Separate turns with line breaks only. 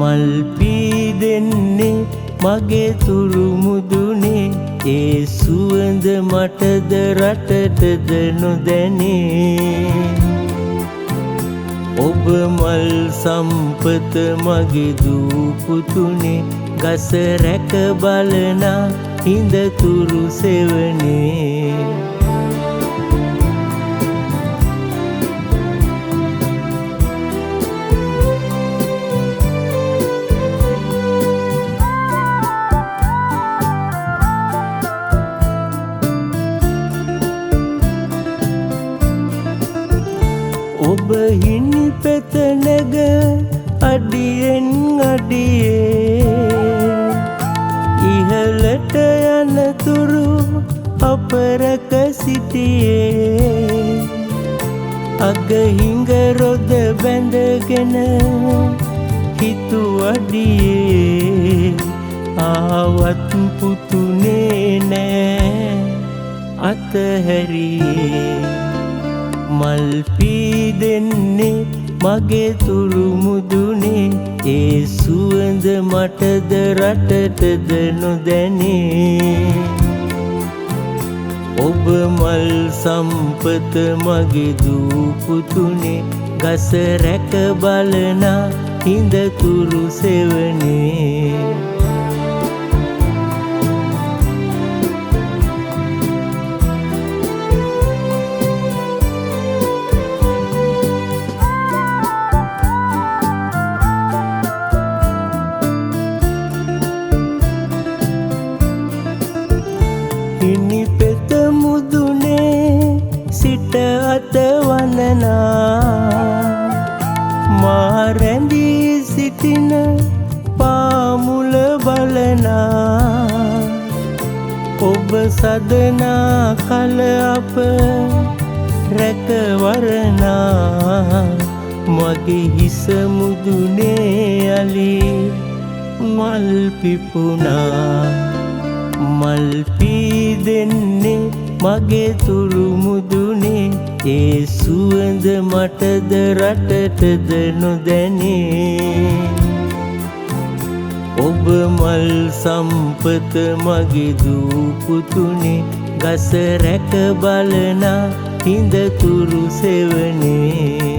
මල් පීදෙන්නේ මගේ තුරු මුදුනේ ඒ සුවඳ මටද රටටද නොදැනේ ඔබ මල් සම්පත මගේ දූ පුතුනේ ගස රැක බලනා හිඳ තුරු සෙවනේ ඔබ හිනි පෙත නැග අඩියෙන් අඩියේ ඉහළට යනතුරු අප රැක සිටියේ අග හිඟ රොද බැඳගෙන හිතු අඩියේ ආවත් පුතුනේ නෑ අතහැරියේ මල් පීදෙන්නේ මගේ තුරු මුදුනේ ඒ සුවඳ මටද රටටද නොදැනේ ඔබ මල් සම්පත මගේ දූ පුතුනේ ගස රැක බලනා හිඳ තුරු සෙවනේ හිනි පෙත මුදුනේ සිට අතවනනා මා රැඳී සිටින පාමුල බලනා ඔබ සදනා කල අප රැකවරනා මගේ හිස මුදුනේ අලි මල් පිපුණා මල් පීදෙන්නේ මගේ තුරු මුදුනේ ඒ සුවඳ මටද රටටද නොදැනේ ඔබ මල් සම්පත මගේ දූ පුතුනේ ගස රැක බලනා හිඳ තුරු සෙවනේ